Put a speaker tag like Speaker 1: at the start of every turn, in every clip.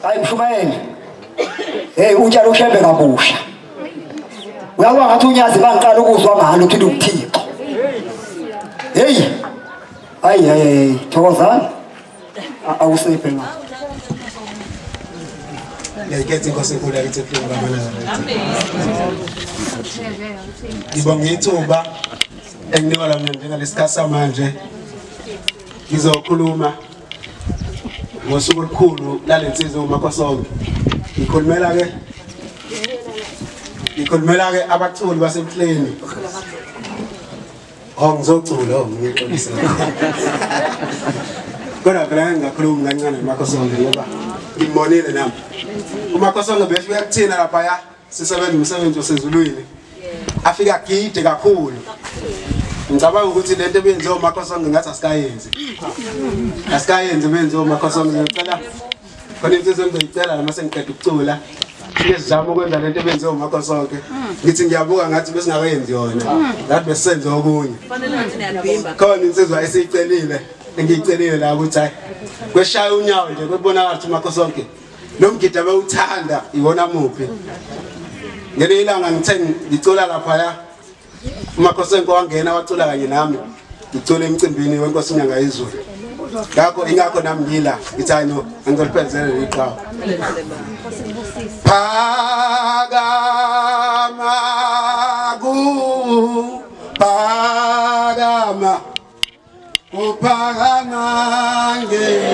Speaker 1: Hayi Mshumayeli. Hey utshalo ushembe kabusha. Uyakwazi ngathi unyazi bangiqala ukuzwa ngalo uthi uThixo. Hey. Hayi thokozana. Awusephe manje.
Speaker 2: Ngiyakhetha inkosi enkulu yakithi ephuma kaManazareth. Ngibonga ithuba enginikwa lona njengalesikhathi samanje. Ngizokhuluma ngosuku olukhulu lalensizwe uMakhosonke. Ngikhulumela ke abaculi basemhleni. Ngizocula ngiyixolisa. Kodwa phela ngingakhuluma kancane noMakhosonke ngoba ngibonile nami. uMakhosonke befika kuthina lapha sisebenza umsebenzi osezulwini. Afika agide kakhulu. Ngicabanga ukuthi lento ebenziwa uMakhosonke ngathi asikayenzi. Asikayenzi benziwa uMakhosonke ngicela khona insizwe engizicela noma sengiqeda ukucula. Sizama ukwenza lento ebenziwa uMakhosonke. Ngithi ngiyabuka ngathi besingakayenzi yona. Ngathi besisenze okunye.
Speaker 3: Kufanele ukuthi niyabhimba.
Speaker 2: Khona insizwa esiyicelile engiyicelile la ukuthi hayi kweshaya unyawo nje kubonakala ukuthi uMakhosonke lo mgidi abewuthanda iwona muphi. Ngene ilanga ngithe ngicula lapha uMakhosonke wangena wacula kanye nami ngicula emcimbini wenkosi inyanga yezulu. Ingakho nami ngila ngithi hayi no angizoliphezela iqhawe. Phakama ku phakama uphakama ngegama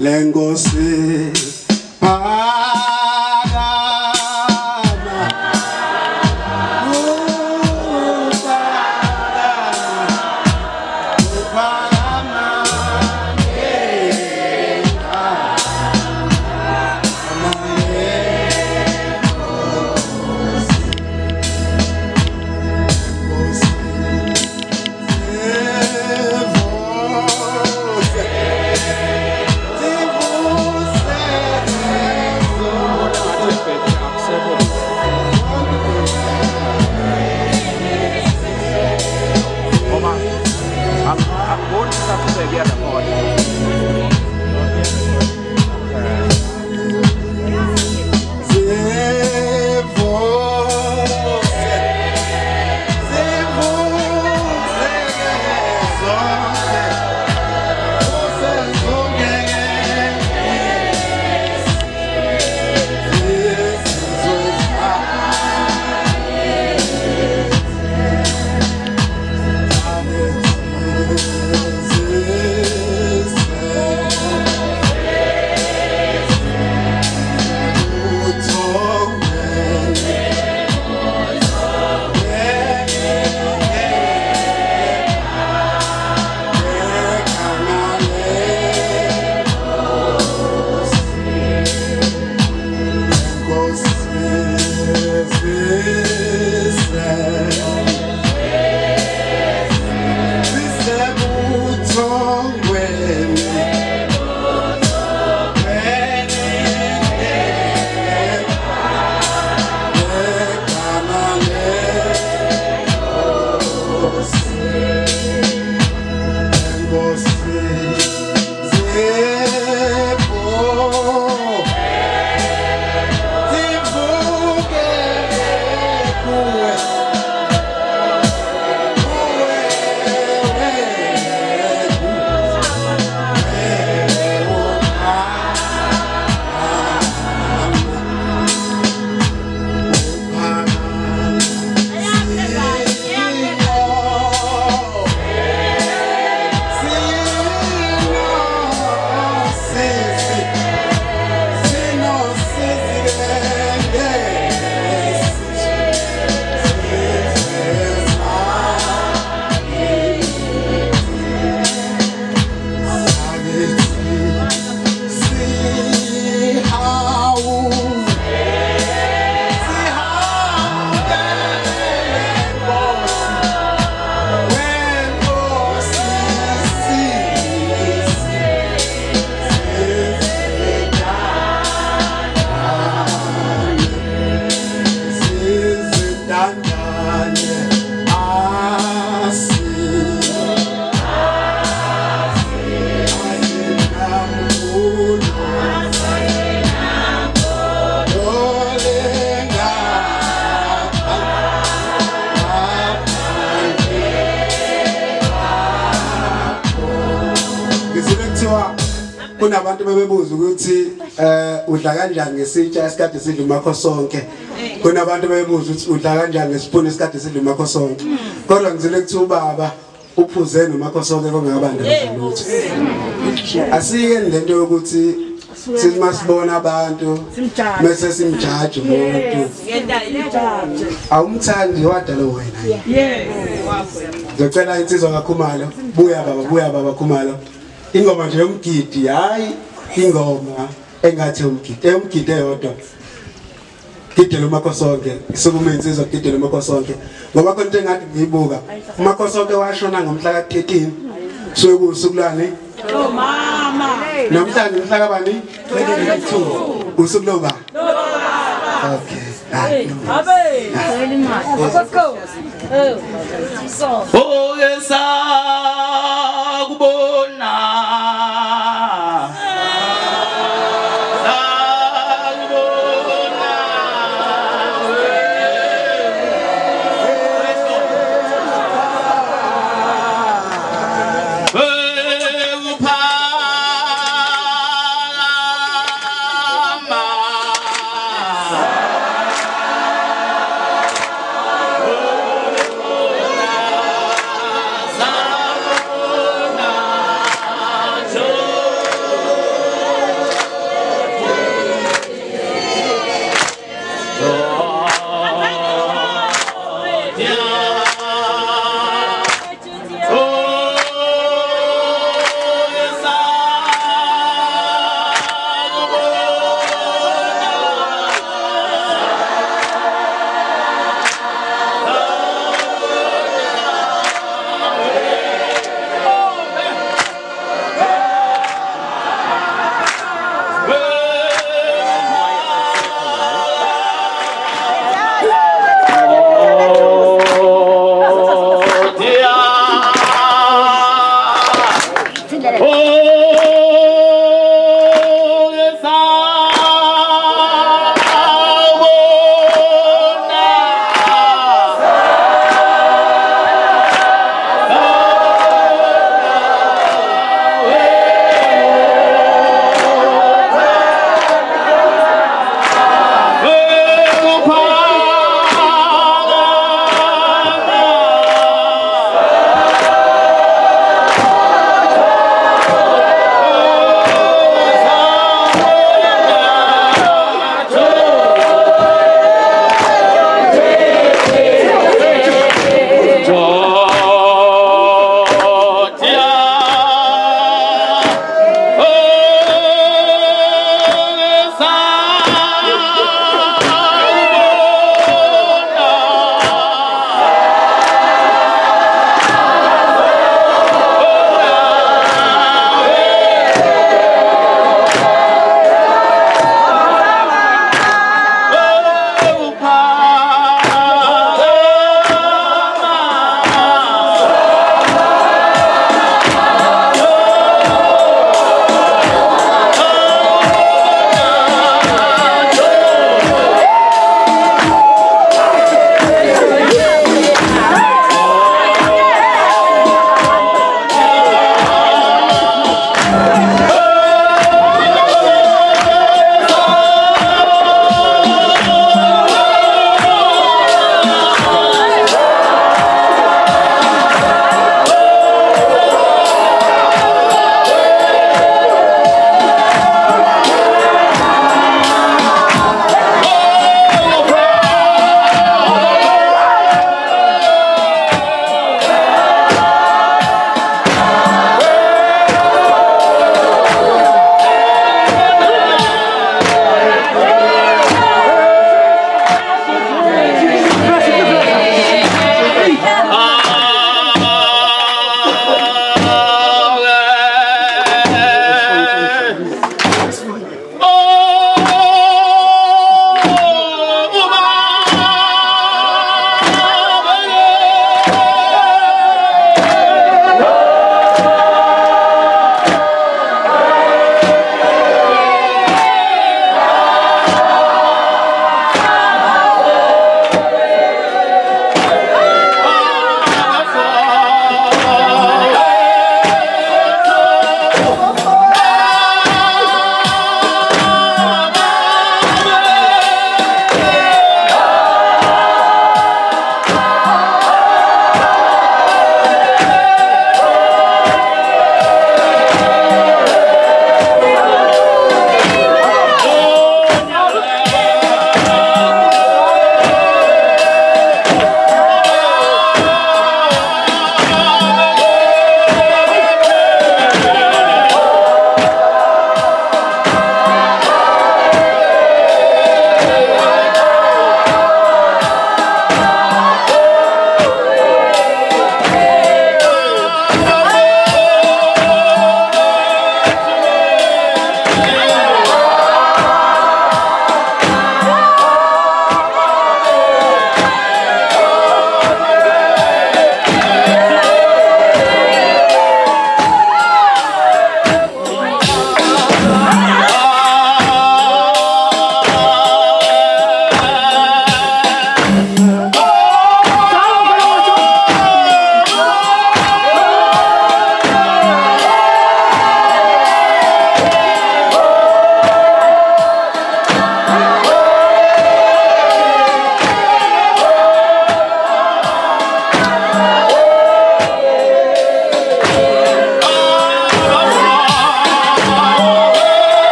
Speaker 2: lenkosi lenkosi kunabantu bebebuza ukuthi udla kanjani ngesitsha esikade sidla umakho sonke. Kunabantu bebebuza ukuthi udla kanjani ngesipuni esikade sidla umakho sonke. Kodwa ngizile kuthi ubaba uphuze nomakho sonke kongabandela lutho. Asike lento yokuthi sithi masibona abantu bese simjaje umuntu. Awumthandi wadala wena. Ngicela insizwa kaKhumalo, buya baba Khumalo. Ingoma nje yomgidi, hayi ingoma engathi umgidi eyodwa. Gidela umakho sonke, isukume insizwa gidela umakho sonke. Ngoba konke engathi ngiyibuka, umakho sonke washona ngomhla ka-13 kusuke kusukulane. Mama. Namhlanje umhla kabani? 22. Usuku loba. Okay.
Speaker 3: Let's go.
Speaker 4: Oh, yes, kubona.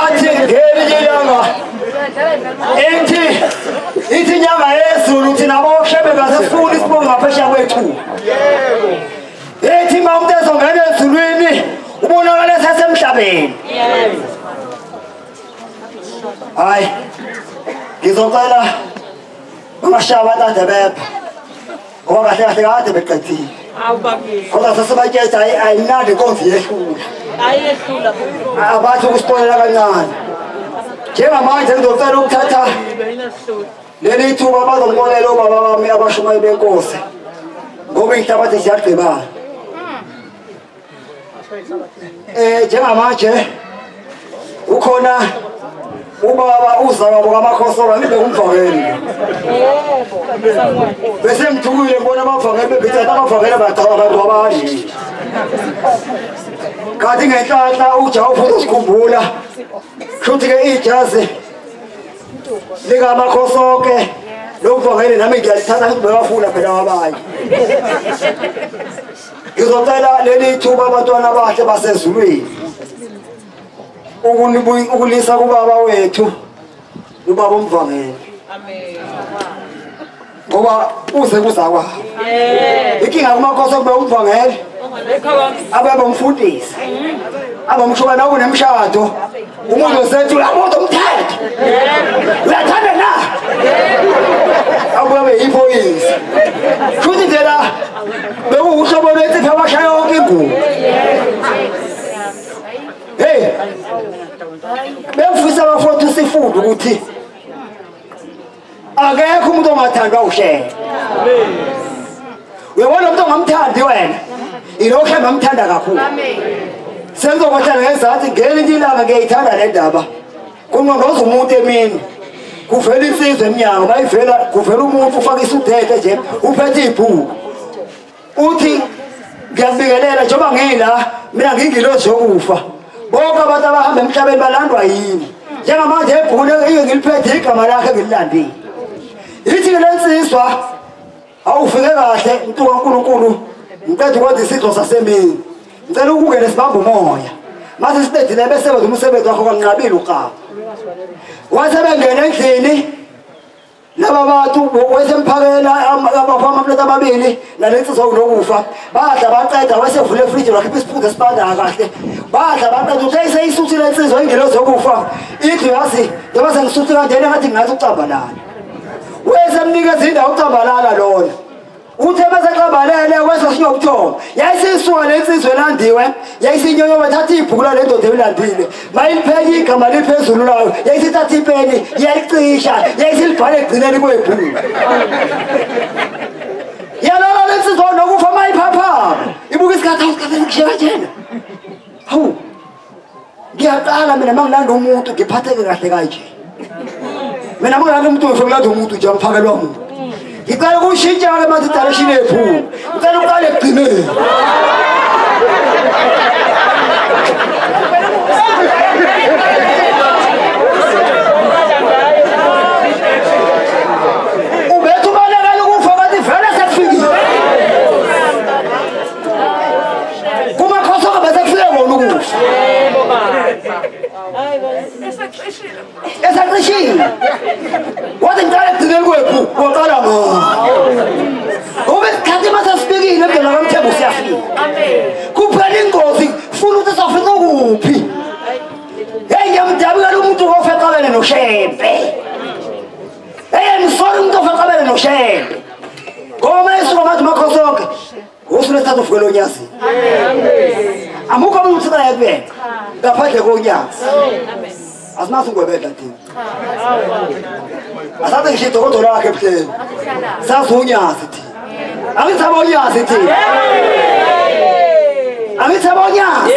Speaker 1: athi ngeli nyanga ithi nyanga yezulu thina boshebe ngasifuna isibongo ngaphesheya kwethu ethi mawumuntu ezongena ezulwini ubonakala esasemhlabeni hayi ngizocela amashaba athathe bepha ngoba kahle kahle kade beqedile kodwa sesibathetha ayinandi inkonzo yehlula abathi ukuspoilela kancane njengamanje ngizocela ukuthatha leli thuba bazongibonela obaba bami abashumayeli benkosi ngoba inhlabathi ziyagqibana njengamanje ukhona ubaba uzalwa kaMakhosora ngibe kumvakeli bese ngithukile ngibona abavakeli bebithatha abavakeli bathawa abantu abanye kanti ngenhlanhla ujawu futhi usikhumbula futhi ke ijazi likaMakhosoke lokuvakeli nami ngiyalithatha ukuthi bebafuna phela abanye ngizocela leli thuba abantwana bahle basezulwini ukulisa kubaba wethu ubaba umvangeli ngoba uze kuzakwabo inkinga kuMakhosoke kube umvangeli ababe umfundisi abamshuka nawo kunemshado umuntu osethi uyabuza umthetho uyathanda na abuye iphoyisa futhi nje la bekuhlobo lwethi abashaya yonke ingubo hey bemfisa abafowethu sifunde ukuthi akekho umuntu ongathandwa ushaya uyabona umuntu ongamthandi wena ilokho emamthanda kakhulu senzokwathala ngezathi ngelinye ilanga ngiyayithanda le ndaba kunqonqoza umuntu emini kuvela insizwa emnyango bayivela kuvela umuntu ufaka isudete nje uphethe ibhuku uthi ngiyabikelela njengoba ngila mina ngingilozi yokufa bonke abantu abahamba emhlabeni balandwa yini njengamanje ebhuku ngiliphethe igama lakhe ngililandile ithi ke lensizwa awufike kahle umuntu kaNkulunkulu ngicela ukwenza isidlo sasemini ngicela ukungena sibamba umoya mase siqedile bese wenza umsebenzi wakho kanqabile uqaba wasebengena endlini laba bantu wesemphakela amaplate amabili nalensizwa nokufa badla baqeda wasevula efriji wakhipha isiphuzo esipanda kahle badla baqeda uthi seyisuthi lensizwa ingelozi yokufa ithi yazi njengoba sengisuthi kanjena ngathi ngathi ucambalala wesemnikeza indawo ucambalala lona uthe bese qabalele wesosinyobuthongo yayisisuka lensizwe elandiwe yayisinyonyo bathatha ibhuku lale ndoda elandile mayiliphenya igama liphezulu layo yayisithatha ipeni yayicisha yayisilibhala egcineni kwebhuku yalala lensizwa nokufa mayiphaphama ibuka isikhathi awusikhathi kanjena hawu ngiyaqala mina mangilanda umuntu ngiphatheke kahle kanje mina mangilanda umuntu ngifuna umuntu nje ngiphakelwa umuntu ngicela ukushintsha-ke manje idirection yebhuku ngicela uqale ekugcineni ubetha ubalekela ukufa kanti vele sekufikile kuMakhosoke bese kufike wona ukufa esaqishile wathi ngicala ekugcineni kwebhuku waqala ngoba isikhathi masesifikile ebhela kamthembu siyafika kuphela ingozi funa ukuthi safika kuphi hey ngiyamdabukela umuntu ofe eqabele noshembe hey ngisole umuntu ofe eqabele noshembe ngoba esuka manje uMakhosoke usuku lesithathu ufike lonyazini amukho umuntu sayakubeka ngaphandle konyazi asimazi ungwebela thina asathe ngisho idokodo lakhe ebuhleni sazi unyazi thina angithi abonyazi thina angithi abonyazi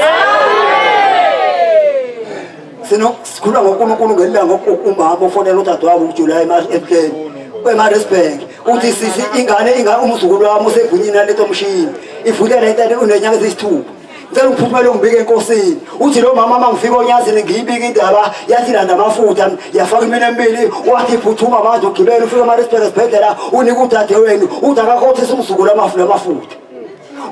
Speaker 1: sikhuluma ngoNkulunkulu ngelanga umama ofonela udadewabo uJulayi ebuhleni kweMaritzburg uthi sisi ingane umzukulu wami usegunyini leto mshini ivule le nto unenyanga ezisithupha ngicela ukuphuphela ngibike enkosini uthi lo mama mangifika onyazini ngiyibika indaba yathi landa amafutha yafaka imina emibili wathi iphuthuma manje ugibela ufika eMaritzburg esibhedlela unika udadewenu uthi akakhothisa umzukulu amafutha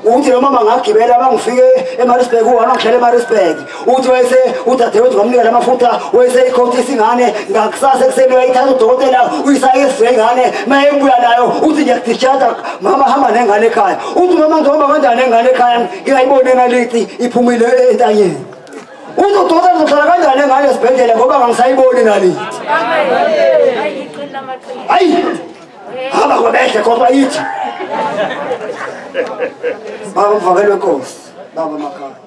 Speaker 1: uthi lo mama ngagibela bangifike eMaritzburg uwana ngihlele eMaritzburg uthi wayese udadewethu ngamnikela amafutha wayese ikhoti isingane ngakusasa ekuseni wayithatha udokotela uyisake esingane mayebuya nayo uthi ngiyadischarge mama hamba nengane ekhaya uthi mama ngizohamba kanjani nengane ekhaya ngiyayibona enalithi iphumile entanyeni uthi udokotela uzohlala kanjani engane esibhedlela ngoba ngangisayiboni nalithi hayi hamba kwabehle kodwa yithi baba mvakelo wenkosi baba makhaya